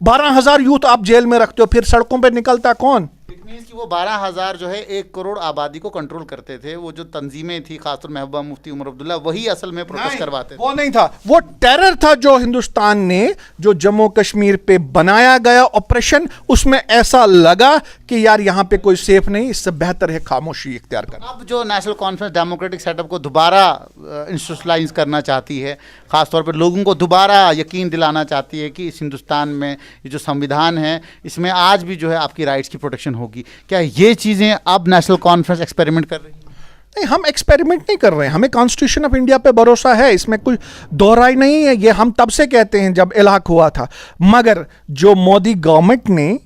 12,000 यूथ आप जेल में रखते हो, फिर सड़कों पे निकलता कौन? इट मीन्स कि वो 12,000 जो है 1 करोड़ आबादी को कंट्रोल करते थे। वो जो तंजीमें थी, खासतौर महबूबा मुफ्ती, उमर अब्दुल्ला, वही असल में प्रोटेस्ट करवाते थे। वो नहीं था, वो टेरर था जो हिंदुस्तान ने जो जम्मू कश्मीर पे बनाया गया ऑपरेशन, उसमें ऐसा लगा कि यार यहाँ पे कोई सेफ नहीं, इससे बेहतर है खामोशी इख्तियार करना। अब जो नेशनल कॉन्फ्रेंस डेमोक्रेटिक सेटअप को दोबारा इंस्टीट्यूशनलाइज करना चाहती है, खासतौर पर लोगों को दोबारा यकीन दिलाना चाहती है कि इस हिंदुस्तान में ये जो संविधान है इसमें आज भी जो है आपकी राइट्स की प्रोटेक्शन होगी, क्या ये चीज़ें अब नेशनल कॉन्फ्रेंस एक्सपेरिमेंट कर रही है? नहीं, हम एक्सपेरिमेंट नहीं कर रहे हैं, हमें कॉन्स्टिट्यूशन ऑफ इंडिया पे भरोसा है, इसमें कोई दोहराई नहीं है। ये हम तब से कहते हैं जब इलाक हुआ था। मगर जो मोदी गवर्नमेंट ने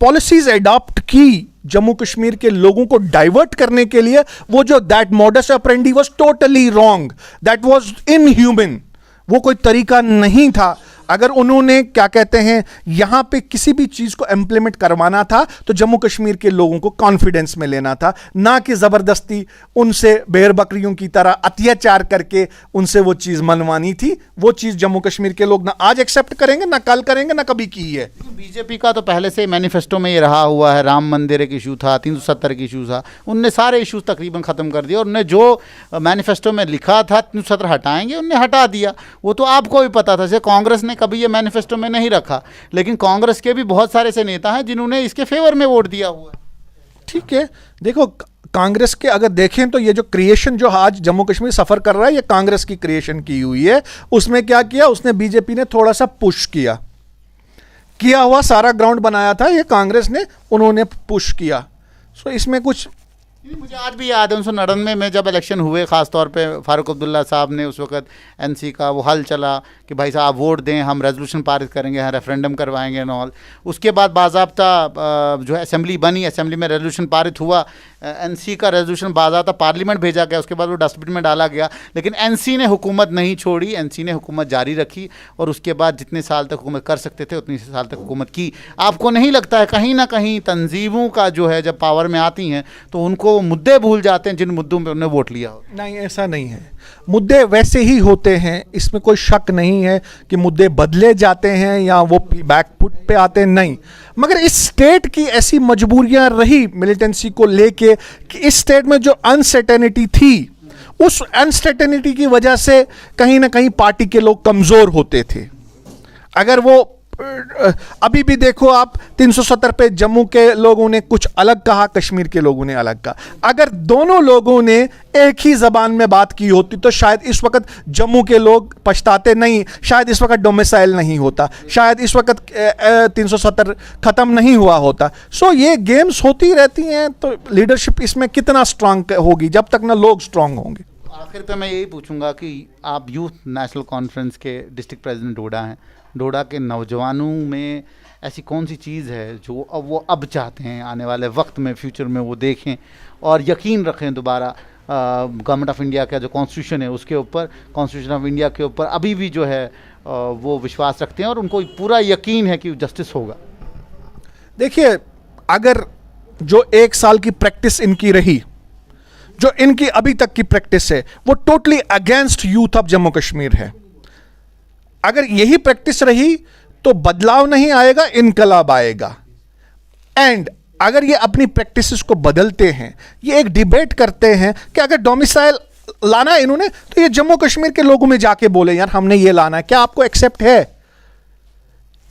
पॉलिसीज अडॉप्ट की जम्मू कश्मीर के लोगों को डाइवर्ट करने के लिए, वो जो that modus operandi was totally wrong, that was inhuman, वो कोई तरीका नहीं था। अगर उन्होंने क्या कहते हैं यहां पे किसी भी चीज को इंप्लीमेंट करवाना था तो जम्मू कश्मीर के लोगों को कॉन्फिडेंस में लेना था, ना कि जबरदस्ती उनसे भेड़ बकरियों की तरह अत्याचार करके उनसे वो चीज मनवानी थी। वो चीज जम्मू कश्मीर के लोग ना आज एक्सेप्ट करेंगे, ना कल करेंगे, ना कभी की है। बीजेपी का तो पहले से मैनिफेस्टो में ये रहा हुआ है, राम मंदिर एक इशू था, 370 की इशू था, उनने सारे इशूज तकरीबन ख़त्म कर दिए और उन्हें जो मैनिफेस्टो में लिखा था 370 हटाएंगे, उनने हटा दिया। वो तो आपको भी पता था, जैसे कांग्रेस ने कभी ये मैनिफेस्टो में नहीं रखा, लेकिन कांग्रेस के भी बहुत सारे ऐसे नेता हैं जिन्होंने इसके फेवर में वोट दिया हुआ है। ठीक है, देखो कांग्रेस के अगर देखें तो ये जो क्रिएशन जो आज जम्मू कश्मीर सफर कर रहा है, ये कांग्रेस की क्रिएशन की हुई है। उसमें क्या किया, उसने बीजेपी ने थोड़ा सा पुश किया हुआ सारा ग्राउंड बनाया था, ये कांग्रेस ने उन्होंने पुश किया। सो इसमें कुछ मुझे आज भी याद है 1999 में जब इलेक्शन हुए, ख़ास तौर पे फारूक अब्दुल्ला साहब ने उस वक्त एनसी का वो हल चला कि भाई साहब वोट दें, हम रेजोल्यूशन पारित करेंगे, हम रेफरेंडम करवाएंगे एंड ऑल। उसके बाद बाज़ाब्ता जो है असेंबली बनी, असेंबली में रेजोल्यूशन पारित हुआ, एनसी का रेजोल्यूशन बाज़ाब्ता पार्लियामेंट भेजा गया, उसके बाद वो डस्टबिन में डाला गया। लेकिन एनसी ने हुकूमत नहीं छोड़ी, एनसी ने हुकूमत जारी रखी और उसके बाद जितने साल तक हुकूमत कर सकते थे उतने साल तक हुकूमत की। आपको नहीं लगता है कहीं ना कहीं तंजीमों का जो है जब पावर में आती हैं तो उनको मुद्दे भूल जाते हैं जिन मुद्दों पे उन्होंने वोट लिया हो? नहीं, ऐसा नहीं है। मुद्दे वैसे ही होते हैं, इसमें कोई शक नहीं है कि मुद्दे बदले जाते हैं या वो बैकफुट पे आते हैं, नहीं। मगर इस स्टेट की ऐसी मजबूरियां रही मिलिटेंसी को लेके कि इस स्टेट में जो अनसर्टेनिटी थी, उस अनसर्टेनिटी की वजह से कहीं ना कहीं पार्टी के लोग कमज़ोर होते थे। अगर वो अभी भी देखो आप 370 पे जम्मू के लोगों ने कुछ अलग कहा, कश्मीर के लोगों ने अलग कहा। अगर दोनों लोगों ने एक ही जबान में बात की होती तो शायद इस वक्त जम्मू के लोग पछताते नहीं, शायद इस वक्त डोमिसाइल नहीं होता, शायद इस वक्त 370 ख़त्म नहीं हुआ होता। सो ये गेम्स होती रहती हैं, तो लीडरशिप इसमें कितना स्ट्रांग होगी जब तक ना लोग स्ट्रांग होंगे। आखिर पे मैं यही पूछूंगा कि आप यूथ नेशनल कॉन्फ्रेंस के डिस्ट्रिक्ट प्रेसिडेंट डोडा हैं, डोडा के नौजवानों में ऐसी कौन सी चीज़ है जो अब चाहते हैं आने वाले वक्त में, फ्यूचर में वो देखें और यकीन रखें दोबारा गवर्नमेंट ऑफ इंडिया का जो कॉन्स्टिट्यूशन है उसके ऊपर, कॉन्स्टिट्यूशन ऑफ इंडिया के ऊपर अभी भी जो है वो विश्वास रखते हैं और उनको पूरा यकीन है कि जस्टिस होगा? देखिए, अगर जो 1 साल की प्रैक्टिस इनकी रही, जो इनकी अभी तक की प्रैक्टिस है, वो totally against youth of Jammu Kashmir है। अगर यही प्रैक्टिस रही तो बदलाव नहीं आएगा, इनकलाब आएगा। एंड अगर ये अपनी प्रैक्टिसेस को बदलते हैं, ये एक डिबेट करते हैं कि अगर डोमिसाइल लाना है इन्होंने तो ये जम्मू कश्मीर के लोगों में जाके बोले यार हमने ये लाना है, क्या आपको एक्सेप्ट है?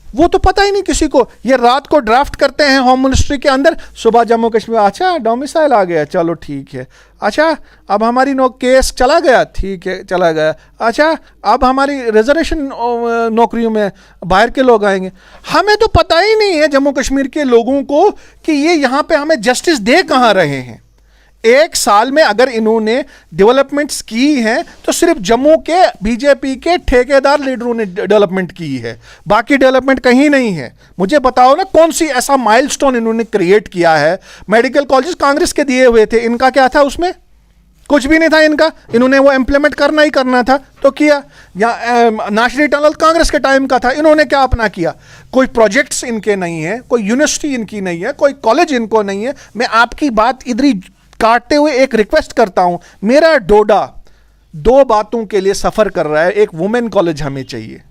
वो तो पता ही नहीं किसी को। ये रात को ड्राफ्ट करते हैं होम मिनिस्ट्री के अंदर, सुबह जम्मू कश्मीर, अच्छा डोमिसाइल आ गया, चलो ठीक है, अच्छा अब हमारी केस चला गया, ठीक है चला गया, अच्छा अब हमारी रिजर्वेशन नौकरियों में बाहर के लोग आएंगे। हमें तो पता ही नहीं है जम्मू कश्मीर के लोगों को कि ये यहाँ पे हमें जस्टिस दे कहाँ रहे हैं। 1 साल में अगर इन्होंने डेवलपमेंट्स की हैं तो सिर्फ जम्मू के बीजेपी के ठेकेदार लीडरों ने डेवलपमेंट की है, बाकी डेवलपमेंट कहीं नहीं है। मुझे बताओ ना कौन सी ऐसा माइलस्टोन इन्होंने क्रिएट किया है। मेडिकल कॉलेज कांग्रेस के दिए हुए थे, इनका क्या था उसमें? कुछ भी नहीं था इनका, इन्होंने वो इम्प्लीमेंट करना ही करना था तो किया। या नेशनल टनल कांग्रेस के टाइम का था, इन्होंने क्या अपना किया? कोई प्रोजेक्ट्स इनके नहीं है, कोई यूनिवर्सिटी इनकी नहीं है, कोई कॉलेज इनको नहीं है। मैं आपकी बात इधर ही काटते हुए एक रिक्वेस्ट करता हूं, मेरा डोडा 2 बातों के लिए सफर कर रहा है। एक वुमेन कॉलेज हमें चाहिए,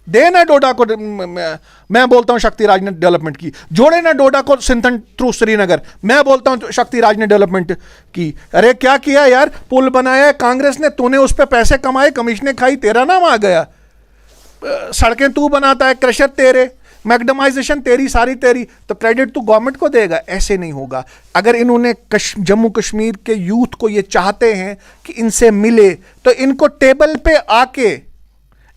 देना डोडा को, मैं बोलता हूं शक्ति राज ने डेवलपमेंट की, जोड़े ना डोडा को सिंथन थ्रू श्रीनगर, मैं बोलता हूं शक्ति राज ने डेवलपमेंट की। अरे क्या किया यार, पुल बनाया कांग्रेस ने, तूने उस पर पैसे कमाए, कमीशनें खाई, तेरा नाम आ गया। सड़कें तू बनाता है, क्रशर तेरे, मैग्डमाइजेशन तेरी सारी तेरी, तो क्रेडिट तू गवर्नमेंट को देगा? ऐसे नहीं होगा। अगर इन्होंने जम्मू कश्मीर के यूथ को ये चाहते हैं कि इनसे मिले तो इनको टेबल पे आके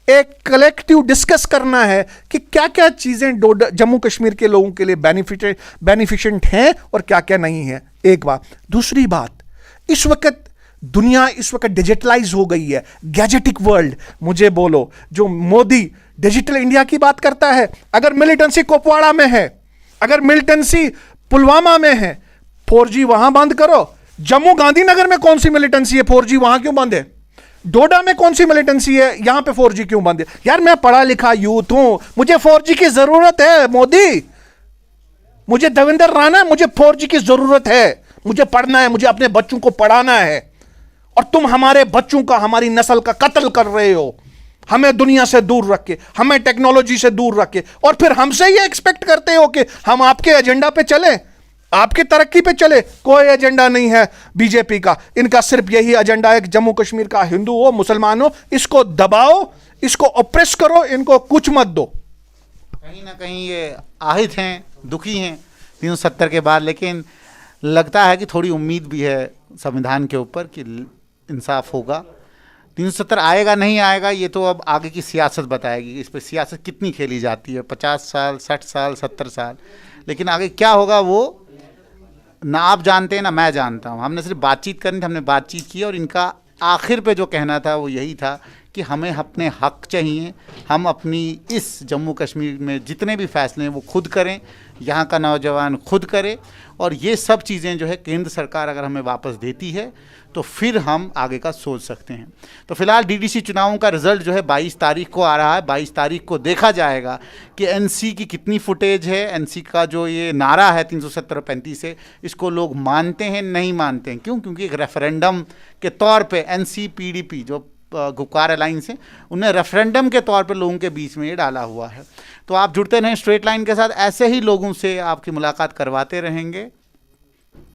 एक कलेक्टिव डिस्कस करना है कि क्या क्या चीज़ें जम्मू कश्मीर के लोगों के लिए बेनिफिशिएंट हैं और क्या क्या नहीं है। एक बात। दूसरी बात, इस वक्त दुनिया इस वक्त डिजिटलाइज हो गई है, गैजेटिक वर्ल्ड। मुझे बोलो, जो मोदी डिजिटल इंडिया की बात करता है, अगर मिलिटेंसी कुपवाड़ा में है, अगर मिलिटेंसी पुलवामा में है, 4G वहां बंद करो। जम्मू गांधीनगर में कौन सी मिलिटेंसी है, 4G वहां क्यों बंद है? डोडा में कौन सी मिलिटेंसी है, यहां पे 4G क्यों बंद है? यार मैं पढ़ा लिखा यूथ हूं, मुझे 4G की जरूरत है मोदी, मुझे देवेंद्र राणा, मुझे 4G की जरूरत है, मुझे पढ़ना है, मुझे अपने बच्चों को पढ़ाना है। और तुम हमारे बच्चों का, हमारी नस्ल का कत्ल कर रहे हो, हमें दुनिया से दूर रख के, हमें टेक्नोलॉजी से दूर रख के, और फिर हमसे ये एक्सपेक्ट करते हो कि हम आपके एजेंडा पे चले, आपकी तरक्की पे चले। कोई एजेंडा नहीं है बीजेपी का, इनका सिर्फ यही एजेंडा है कि जम्मू कश्मीर का हिंदू हो, मुसलमान हो, इसको दबाओ, इसको ऑप्रेस करो, इनको कुछ मत दो। कहीं ना कहीं ये आहत हैं, दुखी हैं 370 के बाद, लेकिन लगता है कि थोड़ी उम्मीद भी है संविधान के ऊपर कि इंसाफ होगा। 370 आएगा नहीं आएगा ये तो अब आगे की सियासत बताएगी, इस पर सियासत कितनी खेली जाती है, 50 साल, 60 साल, 70 साल, लेकिन आगे क्या होगा वो ना आप जानते हैं ना मैं जानता हूँ। हमने सिर्फ बातचीत करनी थी, हमने बातचीत की, और इनका आखिर पे जो कहना था वो यही था कि हमें अपने हक चाहिए, हम अपनी इस जम्मू कश्मीर में जितने भी फैसले हैं वो खुद करें, यहाँ का नौजवान खुद करे, और ये सब चीज़ें जो है केंद्र सरकार अगर हमें वापस देती है तो फिर हम आगे का सोच सकते हैं। तो फिलहाल डीडीसी चुनावों का रिजल्ट जो है 22 तारीख को आ रहा है। 22 तारीख को देखा जाएगा कि एनसी की कितनी फुटेज है, एनसी का जो ये नारा है 370 35 से, इसको लोग मानते हैं नहीं मानते हैं। क्यों? क्योंकि एक रेफरेंडम के तौर पे एनसी पीडीपी जो गुपकार अलायंस है, उन्हें रेफरेंडम के तौर पे लोगों के बीच में ये डाला हुआ है। तो आप जुड़ते रहें स्ट्रेट लाइन के साथ, ऐसे ही लोगों से आपकी मुलाकात करवाते रहेंगे।